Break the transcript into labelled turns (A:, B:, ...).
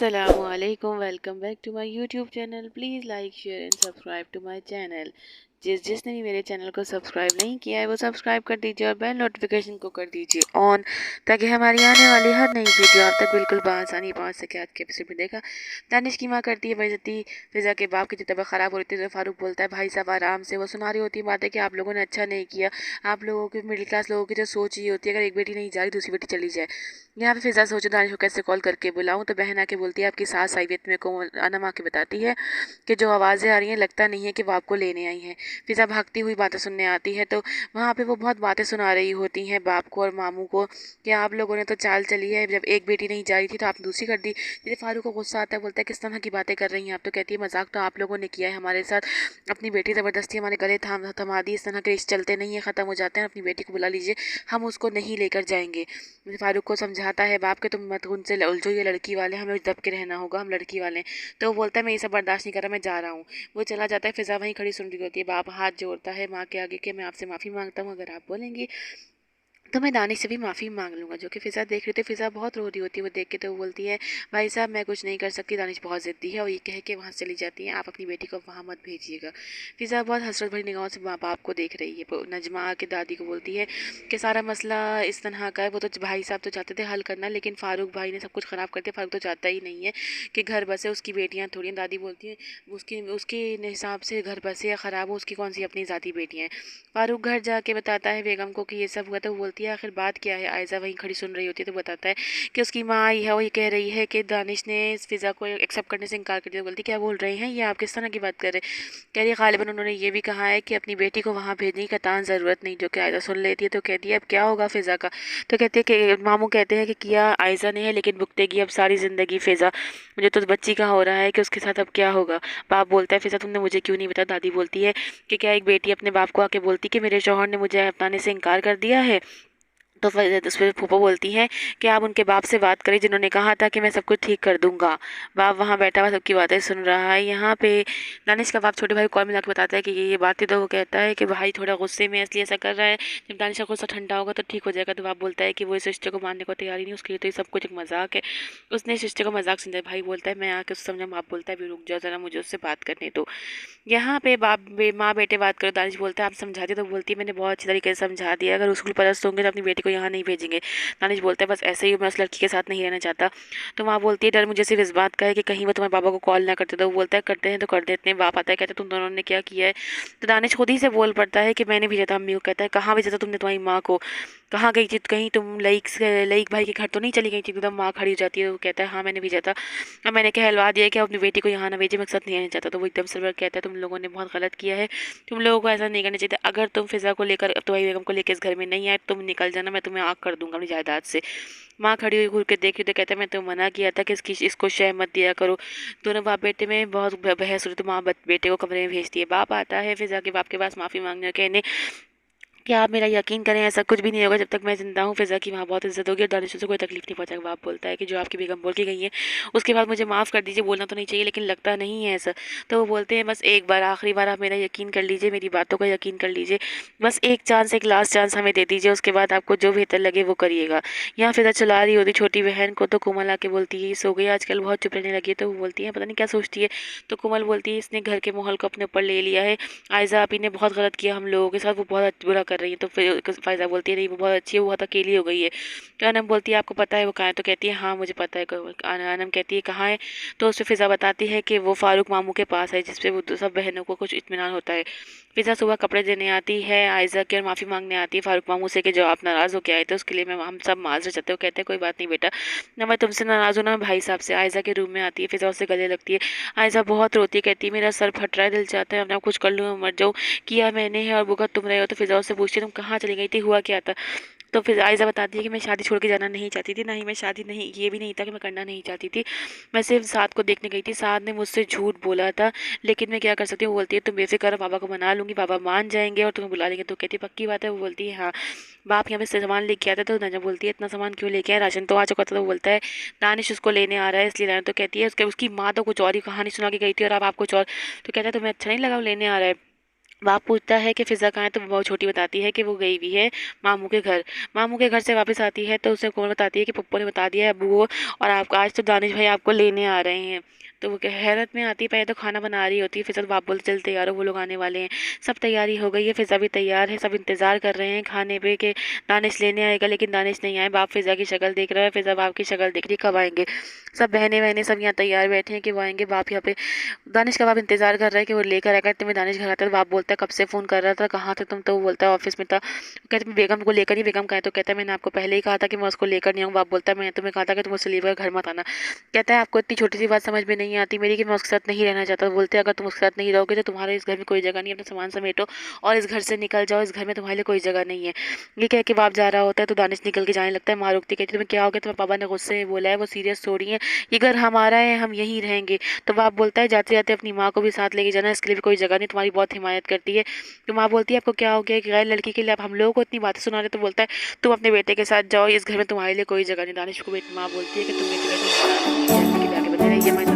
A: Assalamualaikum, welcome back to my YouTube channel. Please like, share and subscribe to my channel. जिसने भी मेरे channel को subscribe नहीं किया है वो सब्सक्राइब कर दीजिए और बेल नोटिफिकेशन को कर दीजिए ऑन, ताकि हमारी आने वाली हर नई वीडियो आप तक बिल्कुल बआसानी पहुंच सके। आज के एपिसोड में देखा, दानिश की माँ करती है बेइज्जती। फिजा के बाप की जो तबीयत ख़राब हो रही थी तो फारूक बोलता है भाई साहब आराम से। वो सुना रही होती है बातें कि आप लोगों ने अच्छा नहीं किया, आप लोगों की मिडिल क्लास लोगों की जो सोच ये होती है अगर एक बेटी नहीं जा रही दूसरी बेटी चली जाए। यहाँ पे फिजा सोचो दानिश को कैसे कॉल करके बुलाऊं, तो बहन आके बोलती है आपकी सास आई हुई है, मेरे को अनम आके बताती है कि जो आवाज़ें आ रही हैं लगता नहीं है कि वो आपको लेने आई हैं। फिजा भागती हुई बातें सुनने आती है तो वहाँ पे वो बहुत बातें सुना रही होती हैं बाप को और मामू को कि आप लोगों ने तो चाल चली है, जब एक बेटी नहीं जा रही थी तो आप दूसरी कर दी। जैसे फारूक को गुस्सा आता है, बोलता है किस तरह की बातें कर रही हैं आप, तो कहती है मजाक तो आप लोगों ने किया है हमारे साथ, अपनी बेटी ज़बरदस्ती हमारे गले थमा दी। इस तरह के रिश्ते चलते नहीं है, ख़त्म हो जाते हैं, अपनी बेटी को बुला लीजिए, हम उसको नहीं लेकर जाएंगे। फारूक को समझाता है बाप के तुम मत उनसे उलझो, ये लड़की वाले हमें दब के रहना होगा, हम लड़की वाले हैं। तो वो बोलता है मैं ये सब बर्दाश्त नहीं कर रहा, मैं जा रहा हूँ। वो चला जाता है। फिजा वहीं खड़ी सुन रही होती है। बाप हाथ जोड़ता है माँ के आगे कि मैं आपसे माफ़ी मांगता हूँ, अगर आप बोलेंगी तो मैं दानिश से भी माफ़ी मांग लूँगा। जो कि फ़िज़ा देख रही थी, फ़िज़ा बहुत रो रही होती है वो देख के। तो वो बोलती है भाई साहब मैं कुछ नहीं कर सकती, दानिश बहुत ज़िद्दी है, और ये कह के वहाँ से चली जाती है, आप अपनी बेटी को वहाँ मत भेजिएगा। फ़िज़ा बहुत हसरत भरी निगाहों से माँ बाप को देख रही है। नजमा आके दादी को बोलती है कि सारा मसला इस तरह का है, वो तो भाई साहब तो चाहते थे हल करना, लेकिन फ़ारूक भाई ने सब कुछ ख़राब कर दिया। फ़ारूक तो चाहता ही नहीं है कि घर बसे, उसकी बेटियाँ थोड़ी हैं। दादी बोलती है उसकी उसके हिसाब से घर बसे या ख़राब हो, उसकी कौन सी अपनी ज़ाती बेटियाँ हैं। फ़ारूक घर जाके बताता है बेगम को कि ये सब हुआ। तो वो बोलती है आखिर बात क्या है। आयज़ा वहीं खड़ी सुन रही होती है तो बताता है कि उसकी माँ आई है, वो ये कह रही है कि दानिश ने इस फ़िज़ा को एक्सेप्ट करने से इनकार कर दिया। बोलती क्या बोल रहे हैं ये, आप किस तरह की बात कर रहे हैं। कह रही है ग़ालिबन उन्होंने ये भी कहा है कि अपनी बेटी को वहाँ भेजने की कतान ज़रूरत नहीं। जो कि आयज़ा सुन लेती है तो कहती है अब क्या होगा फ़िज़ा का। तो कहती है कि मामू कहते हैं कि किया आयज़ा ने है, लेकिन भुगतेगी अब सारी ज़िंदगी फ़िज़ा। मुझे तो बच्ची का हो रहा है कि उसके साथ अब क्या होगा। बाप बोलता है फ़िज़ा तुमने मुझे क्यों नहीं बताया। दादी बोलती है कि क्या एक बेटी अपने बाप को आके बोलती कि मेरे शौहर ने मुझे अपनाने से इनकार कर दिया है। तो फिर उस पर फूफा बोलती हैं कि आप उनके बाप से बात करें जिन्होंने कहा था कि मैं सब कुछ ठीक कर दूंगा। बाप वहाँ बैठा हुआ सबकी बातें सुन रहा है। यहाँ पे दानिश का बाप छोटे भाई को कॉल मिला के बताता है कि ये बातें। तो वो कहता है कि भाई थोड़ा गुस्से में इसलिए ऐसा कर रहा है, जब दानिश का गुस्सा ठंडा होगा तो ठीक हो जाएगा। तो बाप बोलता है कि वो इस रिश्ते को मानने को तैयार ही नहीं, उसके लिए तो ये सब कुछ एक मजाक है, उसने इस रिश्ते को मजाक समझा। भाई बोलता है मैं आके उससे समझा। बाप बोलता है भी रुक जाओ ज़रा, मुझे उससे बात करने दो। यहाँ पे माँ बेटे बात करो। दानिश बोलता है आप समझाते, तो बोलती है मैंने बहुत अच्छी तरीके से समझा दिया, अगर स्कूल परस्त होंगे तो अपनी बेटी को यहाँ नहीं भेजेंगे। दानिश बोलता है बस ऐसे ही मैं उस लड़की के साथ नहीं रहना चाहता। तो माँ बोलती है डर मुझे सिर्फ इस बात का है कि कहीं वो तुम्हारे पापा को कॉल ना करते। तो वो बोलता है करते हैं तो कर देते हैं। बाप आता है कहते तुम दोनों ने क्या किया है। तो दानिश खुद ही से बोल पड़ता है कि मैंने भेजा था। अम्मी को कहता है कहाँ भेजा था तुमने तुम्हारी माँ को, कहाँ गई थी, कहीं तुम लईक भाई के घर तो नहीं चली गई थी। एकदम माँ खड़ी हो जाती है। वो कहता है हाँ मैंने भेजा था, अब मैंने कहलवा दिया कि अपनी बेटी को यहाँ ना भेजे, मकसद नहीं आना चाहता। तो वो एकदम से कहता है तुम लोगों ने बहुत गलत किया है, तुम लोगों को ऐसा नहीं करना चाहिए। अगर तुम फ़िज़ा को लेकर तुम्हारी बेगम को लेकर इस घर में नहीं आए तुम निकल जाना, मैं तुम्हें आग कर दूंगा अपनी जायदाद से। माँ खड़ी हुई घूर के देख रही तो कहता है मैं तो मना किया था कि इसको शय मत दिया करो। दोनों बाप बेटे में बहुत बहस हुई तो माँ बेटे को कमरे में भेजती है। बाप आता है फ़िज़ा के बाप के पास माफ़ी मांगने के, इन्हें कि आप मेरा यकीन करें ऐसा कुछ भी नहीं होगा जब तक मैं ज़िंदा हूँ। फ़िज़ा की वहाँ बहुत इज्जत होगी और दानिश से कोई तकलीफ नहीं पहुँचेगा। बाप बोलता है कि जो आपकी बेगम बोल के गई है उसके बाद मुझे माफ़ कर दीजिए, बोलना तो नहीं चाहिए लेकिन लगता नहीं है ऐसा। तो वो बोलते हैं बस एक बार आखिरी बार आप मेरा यकीन कर लीजिए, मेरी बातों का यकीन कर लीजिए, बस एक चांस, एक लास्ट चांस हमें दे दीजिए, उसके बाद आपको जो बेहतर लगे वो करिएगा। यहाँ फ़िज़ा चला रही होती छोटी बहन को, तो कोमल आके बोलती है सो गई आजकल, बहुत चुप रहने लगी है। तो वो बोलती है पता नहीं क्या सोचती है। तो कोमल बोलती है इसने घर के माहौल को अपने ऊपर ले लिया है, आयज़ा आपी ने बहुत गलत किया हम लोगों के साथ, वो बहुत बुरा कर रही है। तो फिर फ़ायज़ा बोलती है नहीं वो बहुत अच्छी है, वो बहुत अकेली हो गई है। तो अनम बोलती है आपको पता है वो कहाँ है। तो कहती है हाँ मुझे पता है। अनम कहती है कहाँ है। तो उससे फ़िज़ा बताती है कि वो फ़ारूक मामू के पास है, जिसपे वो सब बहनों को कुछ इत्मीनान होता है। फ़िज़ा सुबह कपड़े देने आती है आयज़ा की और माफ़ी मांगने आती है फ़ारूक मामू से कि जो आप नाराज़ होकर आए थे उसके लिए मैं हम सब माजरत चाहते हो। कहते हैं कोई बात नहीं बेटा, ना मैं तुमसे नाराज़ हूँ ना भाई साहब से। आयज़ा के रूम में आती है, फ़िज़ा उससे गले लगती है। आयज़ा बहुत रोती है, कहती है मेरा सर फट रहा है, दिल चाहता है अपना कुछ कर लूँ मर जाऊँ, किया मैंने है और भुगत तुम रहे हो। तो फ़िज़ा उससे पूछती है तुम कहाँ चली गई थी, हुआ क्या था। तो फिर आयज़ा बताती है कि मैं शादी छोड़ के जाना नहीं चाहती थी, ना ही मैं शादी नहीं, ये भी नहीं था कि मैं करना नहीं चाहती थी, मैं सिर्फ साद को देखने गई थी। साद ने मुझसे झूठ बोला था, लेकिन मैं क्या कर सकती हूँ। वो बोलती है तुम बेफिक्र रहो, पापा को मना लूँगी, पापा मान जाएंगे और तुम्हें बुला लेंगे। तो कहती है पक्की बात है। वो बोलती है हाँ। बाप यहाँ पे सामान लेके आता। तो नजम बोलती है इतना सामान क्यों लेके आए, राशन तो आ चुका था। तो वो बोलता है दानिश उसको लेने आ रहा है इसलिए लाया। तो कहती है उसकी माँ तो कुछ और ही कहानी सुना के गई थी और अब आप कुछ और। तो कहता है तुम्हें अच्छा नहीं लगा वो लेने आ रहा है। बाप पूछता है कि फ़िज़ा कहाँ है, तो वो छोटी बताती है कि वो गई हुई है मामू के घर। मामू के घर से वापस आती है तो उसे कौन बताती है कि पप्पू ने बता दिया है अब्बू को, और आप आज तो दानिश भाई आपको लेने आ रहे हैं। तो वो हैरत में आती है, पहले तो खाना बना रही होती है, फिर बाप बोलते चल तैयार हो, वो लोग आने वाले हैं। सब तैयारी हो गई है, फ़िज़ा भी तैयार है, सब इंतज़ार कर रहे हैं खाने पे कि दानिश लेने आएगा, लेकिन दानिश नहीं आए। बाप फ़िज़ा की शक्ल देख रहा है, फ़िज़ा बाप की शक्ल देख रही कब आएंगे। सब बहनें वहनें सब यहाँ तैयार बैठे हैं कि वो आएंगे। बाप यहाँ पे दानिश का बाप इंतजार कर रहा है कि वो लेकर आएगा। इतने में दानिश घर आता है तो बाप बोलता है कब से फ़ोन कर रहा था, कहाँ थे तुम? तो वो बोलता है ऑफिस में था। कहते मैं बेगम को लेकर ही, बेगम कहा है? तो कहता है मैंने आपको पहले ही कहा था कि मैं उसको लेकर नहीं आऊँ। बाप बोलता है मैंने तुम्हें कहा था कि तुम उससे लेकर घर मत आना। कहता है आपको इतनी छोटी सी बात समझ में नहीं आती मेरी कि मैं उसके साथ नहीं रहना चाहता। बोलते हैं अगर तुम उसके साथ नहीं रहोगे तो तुम्हारे इस घर में कोई जगह नहीं है, अपना सामान समेटो और इस घर से निकल जाओ, इस घर में तुम्हारे लिए कोई जगह नहीं है। ये कह के बाप जा रहा होता है तो दानिश निकल के जाने लगता है। माँ रुकती कहती तुम्हें क्या हो गया? तुम्हें पापा ने गुस्से में बोला है, वो सीरियस थोड़ी है, ये घर हमारा है, हम यहीं रहेंगे। तो बाप बोलता है जाते जाते अपनी माँ को भी साथ लेके जाना, इसके लिए भी कोई जगह नहीं, तुम्हारी बहुत हिमायत करती है। तो माँ बोलती है आपको क्या हो गया? एक गैर लड़की के लिए आप हम लोगों को इतनी बातें सुना रहे। तो बोलता है तुम अपने बेटे के साथ जाओ, इस घर में तुम्हारे लिए कोई जगह नहीं। दानिश को माँ बोलती है कि तुम बेटे के जाके बने रहिए।